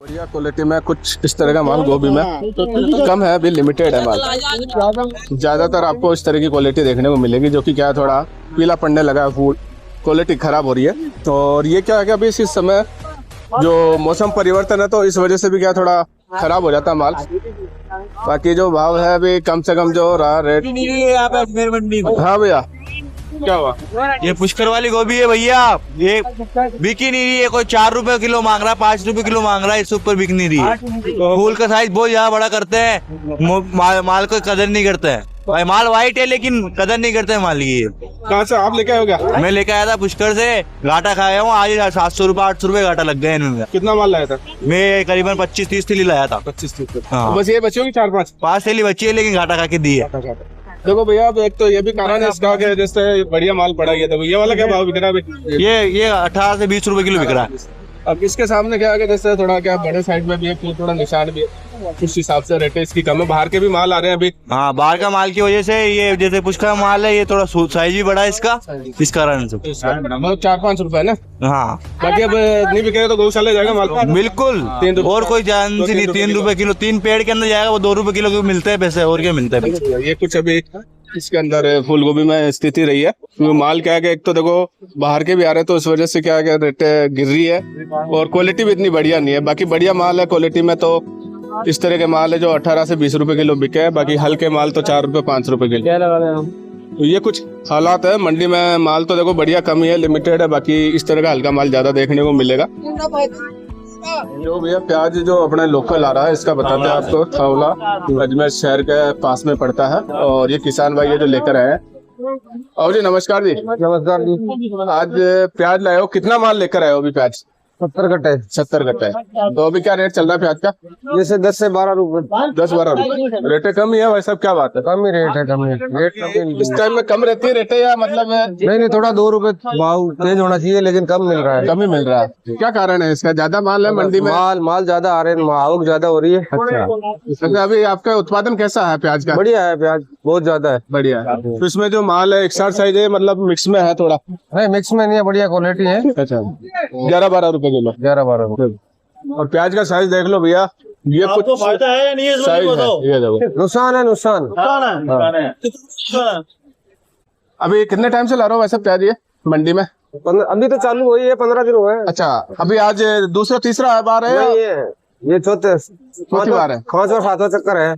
बढ़िया क्वालिटी में कुछ इस तरह का माल गोभी में कम है, अभी लिमिटेड है माल। ज्यादातर आपको इस तरह की क्वालिटी देखने को मिलेगी, जो कि क्या थोड़ा पीला पड़ने लगा है, फूड क्वालिटी खराब हो रही है। और ये क्या है कि अभी इस समय जो मौसम परिवर्तन है, तो इस वजह से भी क्या थोड़ा खराब हो जाता है माल। बाकी जो भाव है अभी कम से कम जो रहा रेट। हाँ भैया, क्या हुआ? ये पुष्कर वाली गोभी है भैया, ये बिक ही नहीं रही है। कोई 4 रुपए किलो मांग रहा है, 5 रुपए किलो मांग रहा है, इससे ऊपर बिक नहीं रही है। फूल का साइज बहुत ज्यादा बड़ा करते हैं, माल को कदर नहीं करते हैं। भाई माल वाइट है लेकिन कदर नहीं करते हैं माल की। कहाँ से आप लेके आए हो? क्या मैं लेके आया था पुष्कर से, घाटा खाया हूँ आज। 700 रुपए 800 रुपए घाटा लग गए इनमें। कितना माल लाया था? मैं करीबन 25-30 थैली लाया था। 25-30। हाँ। बस ये बची होगी 4-5 थैली बची है, लेकिन घाटा खा के दी है। देखो भैया, अब एक तो ये भी कारण है इसका कि जैसे बढ़िया माल पड़ा गया था। ये वाला क्या भाव बिक रहा है? ये 18 से 20 रुपए किलो बिक रहा है। अब इसके सामने क्या है, जैसे थोड़ा क्या बड़े साइड में भी है, थोड़ा निशान भी है, उस हिसाब से रेट इसकी कम है। बाहर के भी माल आ रहे हैं अभी। हाँ, बाहर का माल की वजह से ये जैसे पुष्कर माल है, ये थोड़ा साइज भी बड़ा है इसका, इस कारण से। मतलब 4-5 रुपए ना। हाँ, बाकी अब नहीं बिकेगा तो गौशाला जाएगा माल। बिल्कुल। और कोई जान नहीं, 3 रुपए किलो, 3 पेड़ के अंदर जाएगा, वो 2 रुपए किलो के मिलते हैं पैसे, और क्या मिलता है। ये कुछ अभी इसके अंदर फूल गोभी में स्थिति रही है। तो माल क्या है कि एक तो देखो बाहर के भी आ रहे हैं, तो इस वजह से क्या है कि रेट गिर रही है, और क्वालिटी भी इतनी बढ़िया नहीं है। बाकी बढ़िया माल है क्वालिटी में, तो इस तरह के माल है जो 18 से 20 रुपए किलो बिके है। बाकी हल्के माल तो 4 रुपए 5 रुपए किलो। तो ये कुछ हालात है मंडी में। माल तो देखो बढ़िया कम ही है, लिमिटेड है। बाकी इस तरह का हल्का माल ज्यादा देखने को मिलेगा। जो भैया प्याज जो अपने लोकल आ रहा है, इसका बताते हैं आपको। थावला अजमेर शहर के पास में पड़ता है, और ये किसान भाई है जो लेकर आए हैं। और जी नमस्कार जी। नमस्कार जी। आज प्याज लाए हो, कितना माल लेकर आए हो अभी? प्याज 70 कट्टे। 70 कट्टे। तो अभी क्या रेट चल रहा है प्याज का? जैसे 10 से 12 रुपए। 10-12 रुपए रेट कम ही है भाई साहब, क्या बात है? कम ही रेट है, कम ही रेट इस टाइम में कम रहती है रेट, या मतलब नहीं, थोड़ा 2 रुपए भाव तेज होना चाहिए, लेकिन कम मिल रहा है। कम ही मिल रहा है? क्या कारण है इसका? ज्यादा माल है मंडी में? माल ज्यादा आ रहे हैं, आवक ज्यादा हो रही है। अच्छा, अभी आपका उत्पादन कैसा है प्याज का? बढ़िया है, प्याज बहुत ज्यादा है। बढ़िया है। तो इसमें जो माल है एक साइज है, मतलब मिक्स में है थोड़ा? नहीं, मिक्स में नहीं है, बढ़िया क्वालिटी है। अच्छा, 11-12 रुपए किलो। 11-12। और प्याज का साइज देख लो भैया, ये कुछ फायदा है या नहीं है साइज है, ये देखो। नुकसान है, नुकसान। अभी कितने टाइम से ला रहा हो वैसे प्याज ये मंडी में? अभी तो चालू हुई है, 15 दिन हुए हैं। अच्छा, अभी आज दूसरा तीसरा बार है? ये चौथी बार है। 5वां 7वां चक्कर है।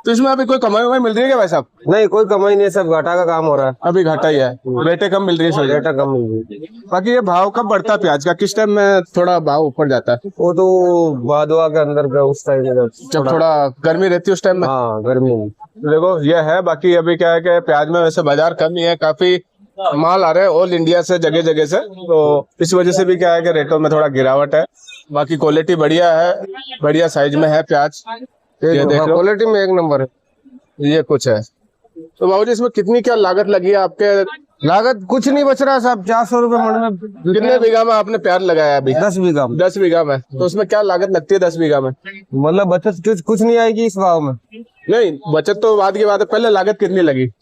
तो इसमें अभी कोई कमाई वमाई मिल रही है क्या भाई साहब? नहीं, कोई कमाई नहीं है, सब घाटा का काम हो रहा है। अभी घाटा ही है, रेटें कम मिल रही है। रेटा कम मिल रही है। बाकी ये भाव कब बढ़ता है प्याज का? किस टाइम में थोड़ा भाव ऊपर जाता है? वो तो भादवा के अंदर का उस टाइम में, जब थोड़ा गर्मी रहती है उस टाइम में। हाँ, गर्मी में। देखो ये है। बाकी अभी क्या है कि प्याज में वैसे बाजार कम ही है, काफी माल आ रहे हैं ऑल इंडिया से, जगह जगह से। तो इस वजह से भी क्या है कि रेटों में थोड़ा गिरावट है। बाकी क्वालिटी बढ़िया है, बढ़िया साइज में है प्याज। ये देख लो, क्वालिटी में 1 नंबर है। ये कुछ है। तो बाबूजी इसमें कितनी क्या लागत लगी है आपके? लागत कुछ नहीं बच रहा साहब, 400 रुपए मन में। कितने बीघा में आपने प्याज लगाया अभी? 10 बीघा में। 10 बीघा में। तो उसमें क्या लागत लगती है 10 बीघा में? मतलब बचत कुछ नहीं आएगी इस भाव में। नहीं, बचत तो बाद की बात है, पहले लागत कितनी लगी?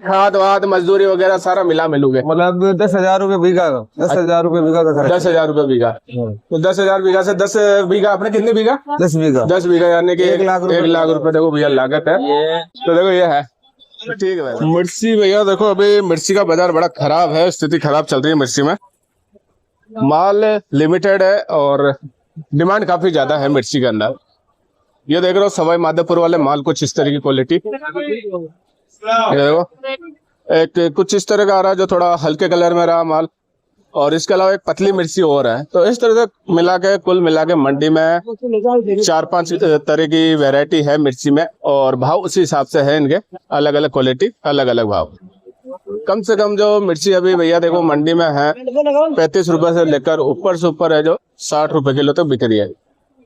खाद वाद मजदूरी वगैरह सारा मिला मिलूगे? मतलब 10,000 रुपए बीघा का। 10,000 रुपए बीघा का खर्च। 10,000 रुपए बीघा। तो 10,000 बीघा से 10 बीघा आपने कितने बीघा? 10 बीघा। 10 बीघा यानी कि 1 लाख रुपए देखो भैया लागत है। तो देखो ये है। ठीक है भाई। मिर्ची भैया देखो, अभी मिर्ची का बाजार बड़ा खराब है, स्थिति खराब चल रही है मिर्ची में। माल लिमिटेड है और डिमांड काफी ज्यादा है मिर्ची के अंदर। ये देख रहे हो सवाई माधोपुर वाले माल, कुछ इस तरह की क्वालिटी। ये देखो एक कुछ इस तरह का आ रहा है जो थोड़ा हल्के कलर में रहा माल, और इसके अलावा एक पतली मिर्ची और है। तो इस तरह से मिला के कुल मिला के मंडी में 4-5 तरह की वैरायटी है मिर्ची में, और भाव उसी हिसाब से है इनके, अलग अलग क्वालिटी अलग अलग भाव। कम से कम जो मिर्ची अभी भैया देखो मंडी में है 35 रुपए से लेकर ऊपर से ऊपर है जो 60 रुपए किलो तक बिक रही है।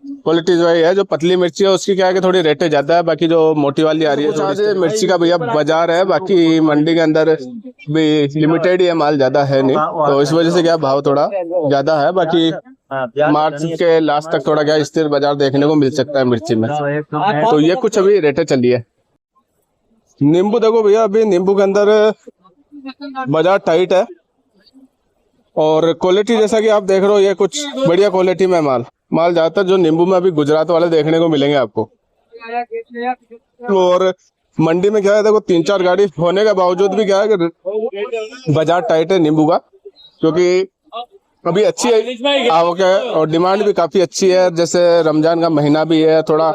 क्वालिटी जो है जो पतली मिर्ची है उसकी क्या है कि थोड़ी रेटें ज्यादा है। बाकी जो मोटी वाली आ रही है मिर्ची का भैया बाजार है। बाकी मंडी के अंदर भी लिमिटेड ही है, माल ज्यादा है नहीं, तो इस वजह से क्या भाव थोड़ा ज्यादा है। बाकी मार्च के लास्ट तक थोड़ा क्या स्थिर बाजार देखने को मिल सकता है मिर्ची में। तो ये कुछ अभी रेटें चली है। नींबू देखो भैया, अभी नींबू के अंदर बाजार टाइट है, और क्वालिटी जैसा कि आप देख रहे हो ये कुछ बढ़िया क्वालिटी में माल। माल ज्यादातर जो नींबू में अभी गुजरात वाले देखने को मिलेंगे आपको। और मंडी में क्या है, देखो 3-4 गाड़ी होने के बावजूद भी क्या है कि बाजार टाइट है नींबू का, क्योंकि अभी अच्छी आवक है और डिमांड भी काफी अच्छी है। जैसे रमजान का महीना भी है, थोड़ा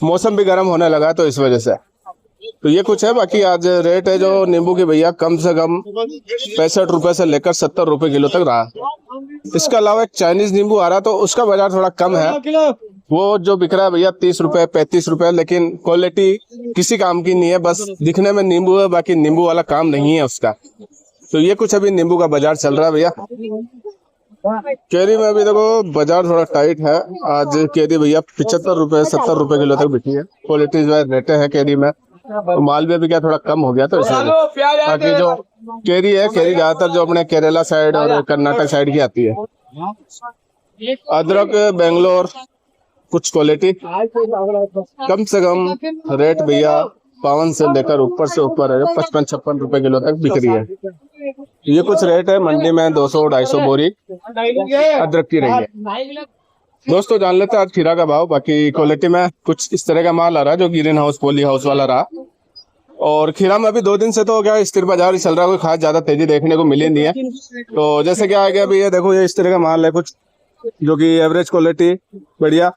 मौसम भी गर्म होने लगा है, तो इस वजह से तो ये कुछ है। बाकी आज रेट है जो नींबू की भैया कम से कम 65 रुपए से लेकर 70 रुपए किलो तक रहा। इसके अलावा एक चाइनीज नींबू आ रहा तो उसका बाजार थोड़ा कम है, वो जो बिक रहा है भैया 30 रुपए 35 रुपए, लेकिन क्वालिटी किसी काम की नहीं है, बस दिखने में नींबू है, बाकी नींबू वाला काम नहीं है उसका। तो ये कुछ अभी नींबू का बाजार चल रहा है भैया। केरी में अभी देखो बाजार थोड़ा टाइट है। आज केरी भैया 75 रुपए 70 रुपए किलो तक बिकी है। क्वालिटी जो है रेटे है केरी में, तो माल भी अभी क्या थोड़ा कम हो गया, तो इसलिए बाकी जो केरी है, केरी ज्यादातर जो अपने केरला साइड और कर्नाटक साइड की आती है। अदरक बेंगलोर कुछ क्वालिटी कम से कम रेट भैया 52 से लेकर ऊपर से ऊपर है, 55-56 रुपए किलो तक बिक रही है। ये कुछ रेट है मंडी में 200-250 बोरी अदरक की रही है। दोस्तों जान लेते हैं आज खीरा का भाव। बाकी क्वालिटी में कुछ इस तरह का माल आ रहा है जो ग्रीन हाउस पॉली हाउस वाला रहा। और खीरा में अभी 2 दिन से तो क्या स्थिर बाजार ही चल रहा है, कोई खास ज्यादा तेजी देखने को मिली नहीं है। तो जैसे क्या आ गया अभी ये देखो, ये इस तरह का माल है कुछ जो कि एवरेज क्वालिटी बढ़िया,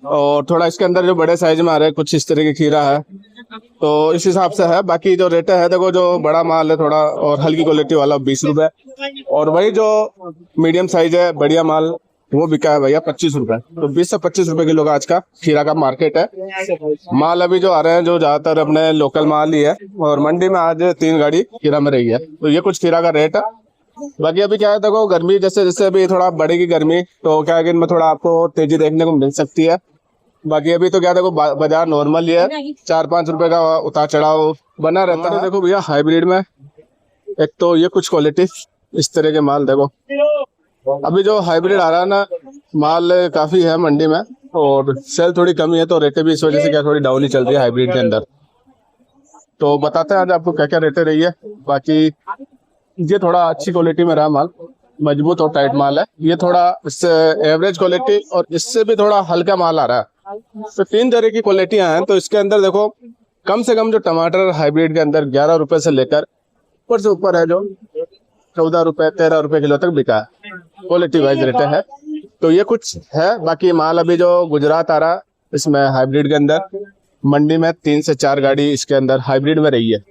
और थोड़ा इसके अंदर जो बड़े साइज में आ रहे हैं कुछ इस तरह की खीरा है, तो इस हिसाब से है। बाकी जो रेट है देखो, जो बड़ा माल है थोड़ा और हल्की क्वालिटी वाला 20 रुपए, और वही जो मीडियम साइज है बढ़िया माल वो बिका है भैया 25 रुपए। तो 20 से 25 रुपए किलो का आज का खीरा का मार्केट है। माल अभी जो आ रहे हैं जो ज्यादातर अपने लोकल माल ही है, और मंडी में आज 3 गाड़ी खीरा में रही है। तो ये कुछ खीरा का रेट है। बाकी अभी क्या है देखो, गर्मी जैसे जैसे अभी थोड़ा बढ़ेगी गर्मी, तो क्या है कि इनमें थोड़ा आपको तेजी देखने को मिल सकती है। बाकी अभी तो क्या देखो बाजार नॉर्मल ही है, 4-5 रुपए का उतार चढ़ाव बना रहता है। देखो भैया हाइब्रिड में एक तो ये कुछ क्वालिटी इस तरह के माल देखो, अभी जो हाइब्रिड आ रहा है ना माल काफी है मंडी में, और सेल थोड़ी कमी है, तो रेटें भी इस वजह से क्या थोड़ी डाउन ही चल रही है हाइब्रिड के अंदर। तो बताते हैं आज आपको क्या क्या रेटें रही है। बाकी ये थोड़ा अच्छी क्वालिटी में रहा माल, मजबूत और टाइट माल है। ये थोड़ा इससे एवरेज क्वालिटी और इससे भी थोड़ा हल्का माल आ रहा है। तो 3 तरह की क्वालिटियां हैं। तो इसके अंदर देखो कम से कम जो टमाटर हाइब्रिड के अंदर 11 रुपए से लेकर ऊपर से ऊपर है जो 14 रुपए 13 रुपए किलो तक बिका है, क्वालिटी वाइज रेट है। तो ये कुछ है। बाकी माल अभी जो गुजरात आ रहा इसमें हाइब्रिड के अंदर मंडी में 3 से 4 गाड़ी इसके अंदर हाइब्रिड में रही है।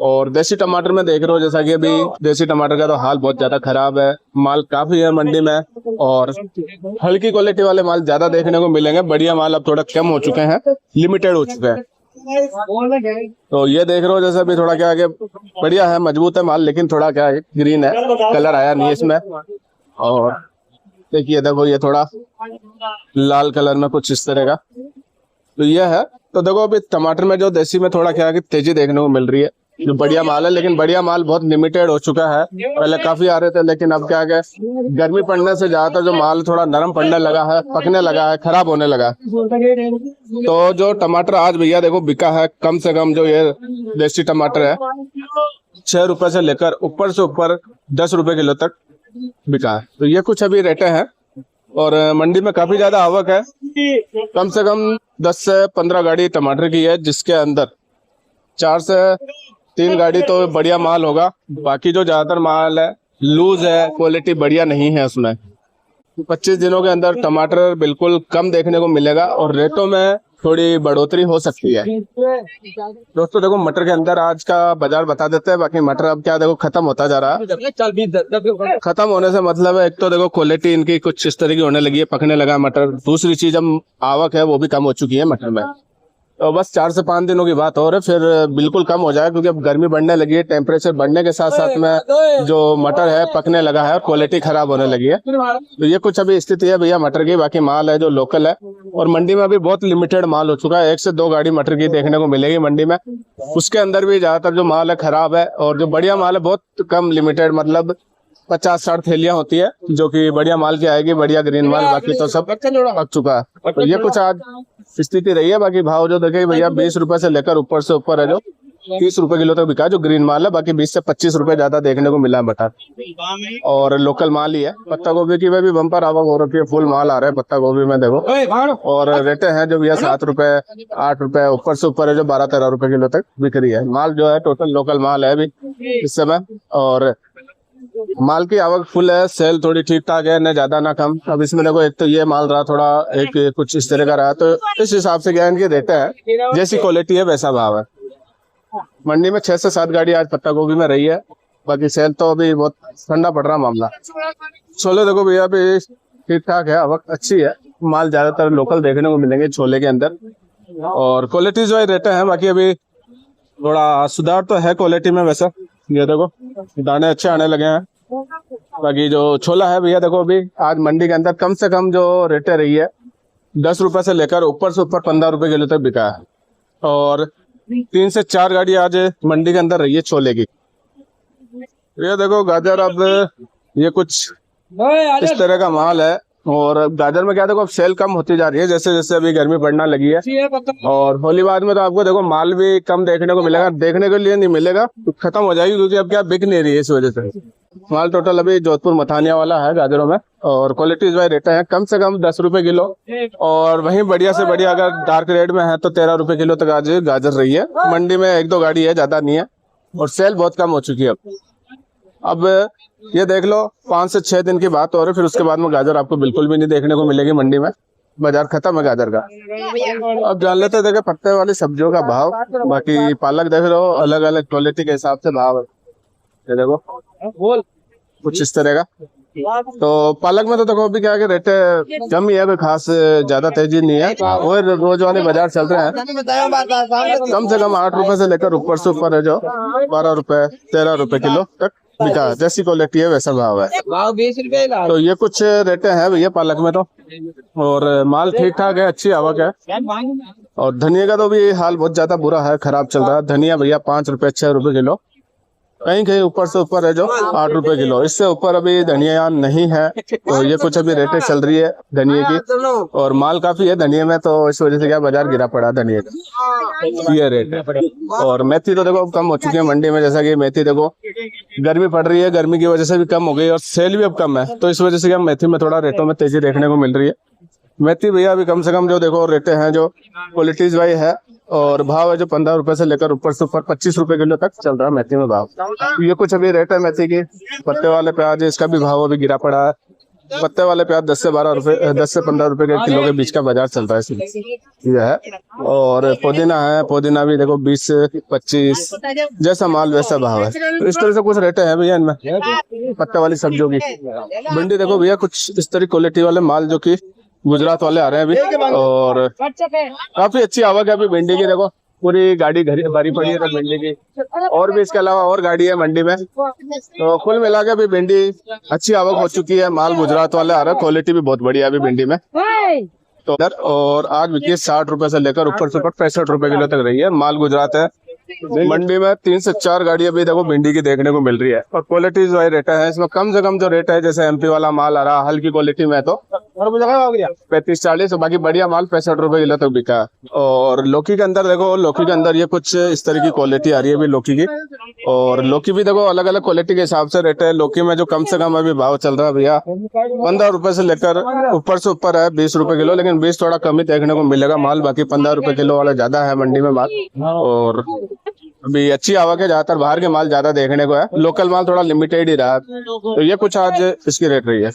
और देसी टमाटर में देख रहे हो जैसा कि अभी देसी टमाटर का तो हाल बहुत ज्यादा खराब है, माल काफी है मंडी में, और हल्की क्वालिटी वाले माल ज्यादा देखने को मिलेंगे। बढ़िया माल अब थोड़ा कम हो चुके हैं, लिमिटेड हो चुके हैं। तो ये देख रहे हो जैसे अभी थोड़ा क्या है बढ़िया है, मजबूत है माल, लेकिन थोड़ा क्या है ग्रीन है, कलर आया नहीं इसमें। और देखिए देखो ये थोड़ा लाल कलर में कुछ इस तरह का, तो ये है। तो देखो अभी टमाटर में जो देसी में थोड़ा क्या है तेजी देखने को मिल रही है, जो बढ़िया माल है, लेकिन बढ़िया माल बहुत लिमिटेड हो चुका है। पहले काफी आ रहे थे, लेकिन अब क्या है गर्मी पड़ने से ज्यादातर जो माल थोड़ा नरम पड़ने लगा है, पकने लगा है, खराब होने लगा है। तो जो टमाटर आज भैया देखो बिका है कम से कम, जो ये देसी टमाटर है 6 रुपए से लेकर ऊपर से ऊपर 10 रुपए किलो तक बिका है। तो ये कुछ अभी रेटें हैं। और मंडी में काफी ज्यादा आवक है, कम से कम 10 से 15 गाड़ी टमाटर की है, जिसके अंदर 4 से 3 गाड़ी तो बढ़िया माल होगा। बाकी जो ज्यादातर माल है लूज है, क्वालिटी बढ़िया नहीं है उसमें। 25 दिनों के अंदर टमाटर बिल्कुल कम देखने को मिलेगा, और रेटों में थोड़ी बढ़ोतरी हो सकती है। दोस्तों देखो मटर के अंदर आज का बाजार बता देते हैं। बाकी मटर अब क्या देखो खत्म होता जा रहा है। खत्म होने से मतलब है एक तो देखो क्वालिटी इनकी कुछ इस तरह की होने लगी है, पकने लगा मटर। दूसरी चीज हम आवक है वो भी कम हो चुकी है मटर में। तो बस 4 से 5 दिनों की बात हो रही है, फिर बिल्कुल कम हो जाएगा, क्योंकि अब गर्मी बढ़ने लगी है, टेम्परेचर बढ़ने के साथ साथ में जो मटर है पकने लगा है और क्वालिटी खराब होने लगी है। तो ये कुछ अभी स्थिति है भैया मटर की। बाकी माल है जो लोकल है, और मंडी में अभी बहुत लिमिटेड माल हो चुका है। 1 से 2 गाड़ी मटर की देखने को मिलेगी मंडी में, उसके अंदर भी ज्यादातर जो माल है खराब है, और जो बढ़िया माल है बहुत कम लिमिटेड, मतलब 50-60 थैलियां होती है जो कि बढ़िया माल की आएगी, बढ़िया ग्रीन माल। बाकी तो सब पक चुका है। तो ये कुछ आज स्थिति रही है। बाकी भाव जो देखे भैया 20 रुपए से लेकर ऊपर से ऊपर है जो 30 रुपए किलो तक बिका, जो ग्रीन माल है। बाकी 20 से 25 रुपए ज्यादा देखने को मिला है मटर, और लोकल माल ही है। पत्ता गोभी की भी बम्पर आवक हो रखी है, फुल माल आ रहा है पत्ता गोभी में देखो। और रेटे हैं जो भैया 7 रुपए 8 रुपए, ऊपर से ऊपर है जो 12-13 रुपए किलो तक बिक रही है। माल जो है टोटल लोकल माल है अभी इस समय, और माल की आवक फुल है। सेल थोड़ी ठीक ठाक है, न ज्यादा ना कम। अब इसमें देखो, एक तो ये माल रहा थोड़ा एक कुछ इस तरह का रहा, तो इस हिसाब से क्या इनके रेट है, जैसी क्वालिटी है वैसा भाव है। मंडी में 6 से 7 गाड़ी आज पत्ता गोभी में रही है। बाकी सेल तो अभी बहुत ठंडा पड़ रहा मामला। छोले देखो भैया अभी ठीक ठाक है, आवक अच्छी है। माल ज्यादातर लोकल देखने को मिलेंगे छोले के अंदर, और क्वालिटी जो है रेट है। बाकी अभी थोड़ा सुधार तो है क्वालिटी में वैसा। ये देखो दाने अच्छे आने लगे हैं। बाकी जो छोला है भैया देखो, अभी आज मंडी के अंदर कम से कम जो रेटे रही है 10 रुपए से लेकर ऊपर से ऊपर 15 रुपए किलो तक बिका है। और 3 से 4 गाड़ी आज मंडी के अंदर रही है छोले की। ये देखो गाजर, अब ये कुछ इस तरह का माल है। और गाजर में क्या देखो, अब सेल कम होती जा रही है जैसे जैसे अभी गर्मी पड़ना लगी है। और होली बाद में तो आपको देखो माल भी कम देखने को मिलेगा, देखने के लिए नहीं मिलेगा, तो खत्म हो जाएगी, क्योंकि अब क्या बिक नहीं रही है इस वजह से। माल टोटल अभी जोधपुर मथानिया वाला है गाजरों में, और क्वालिटी वाइज रेट है कम से कम 10 रुपए किलो। और वहीं बढ़िया से बढ़िया अगर डार्क रेड में है तो 13 रुपए किलो तक आज गाजर रही है। मंडी में 1-2 गाड़ी है, ज्यादा नहीं है, और सेल बहुत कम हो चुकी है अब ये देख लो 5 से 6 दिन की बात हो रही है, फिर उसके बाद में गाजर आपको बिल्कुल भी नहीं देखने को मिलेगी मंडी में। बाजार खत्म है गाजर का। अब जान लेते देखे पत्ते वाली सब्जियों का भाव। बाकी पालक देख रहे हो, अलग अलग क्वालिटी के हिसाब से भाव है। ये देखो कुछ इस तरह का। तो पालक में तो देखो अभी क्या रेट कम ही है, कोई खास ज्यादा तेजी नहीं है। और रोज वाले बाजार चल रहे हैं, कम से कम 8 रुपए से लेकर ऊपर से ऊपर है जो 12 रुपए 13 रुपए किलो तक बिका है। जैसी क्वालिटी है वैसा भाव है। भाव 20 रुपए। तो ये कुछ रेटे हैं भैया पालक में तो, और माल ठीक ठाक है, अच्छी आवक है। और धनिया का तो भी हाल बहुत ज्यादा बुरा है, खराब चल रहा है। धनिया भैया 5 रुपए 6 रुपए किलो, कहीं कहीं ऊपर से ऊपर है जो 8 रुपए किलो। इससे ऊपर अभी धनिया नहीं है। तो ये कुछ अभी रेटें चल रही है धनिया की, और माल काफी है धनिया में, तो इस वजह से क्या बाजार गिरा पड़ा धनिया का, ये रेट है। और मेथी तो देखो कम हो चुकी है मंडी में, जैसा कि मेथी देखो गर्मी पड़ रही है, गर्मी की वजह से भी कम हो गई, और सेल भी अब कम है। तो इस वजह से क्या मेथी में थोड़ा रेटों में तेजी देखने को मिल रही है। मेथी भैया अभी कम से कम जो देखो रेटे हैं जो क्वालिटीज वाइज है, और भाव है जो 15 रुपए से लेकर ऊपर से ऊपर 25 रुपए किलो तक चल रहा है मेथी में भाव। ये कुछ अभी रेट है मेथी की। पत्ते वाले प्याज इसका भी भाव अभी गिरा पड़ा है। पत्ते वाले प्याज 10 से 12 रुपए 10 से 15 रुपए के किलो के बीच का बाजार चल रहा है इसमें, ये है। और पुदीना है, पुदीना भी देखो 20 से 25, जैसा माल वैसा भाव है। तो इस तरह से कुछ रेटे हैं भैया इनमें पत्ते वाली सब्जियों की। भिंडी देखो भैया कुछ इस तरह क्वालिटी वाले माल जो की गुजरात वाले आ रहे हैं अभी, और काफी अच्छी आवक है अभी भिंडी की। देखो पूरी गाड़ी भरी पड़ी है भिंडी की, और भी इसके अलावा और गाड़ी है मंडी में। तो कुल मिला के अभी भिंडी अच्छी आवक हो चुकी है। माल गुजरात वाले आ रहे हैं, क्वालिटी भी बहुत बढ़िया है अभी भिंडी में। तो और आज बिकी 60 रुपए से लेकर ऊपर से ऊपर 65 रुपए किलो तक रही है। माल गुजरात है। मंडी में 3 से 4 गाड़ी अभी देखो भिंडी की देखने को मिल रही है, और क्वालिटी जो है रेट है इसमें कम से कम जो रेट है, जैसे एमपी वाला माल आ रहा है हल्की क्वालिटी में तो 35-40, बाकी बढ़िया माल 65 रुपए किलो तक बिका है। और लौकी के अंदर देखो, लौकी के अंदर ये कुछ इस तरह की क्वालिटी आ रही है अभी लौकी की। और लौकी भी देखो अलग अलग क्वालिटी के हिसाब से रेट है। लौकी में जो कम से कम अभी भाव चल रहा है भैया 15 रुपए से लेकर ऊपर से ऊपर है 20 रुपए किलो, लेकिन 20 थोड़ा कम ही देखने को मिलेगा माल। बाकी 15 रुपए किलो वाला ज्यादा है मंडी में माल। और अभी अच्छी आवक है, ज्यादातर बाहर के माल ज्यादा देखने को है, लोकल माल थोड़ा लिमिटेड ही रहा। तो ये कुछ आज इसकी रेट रही है।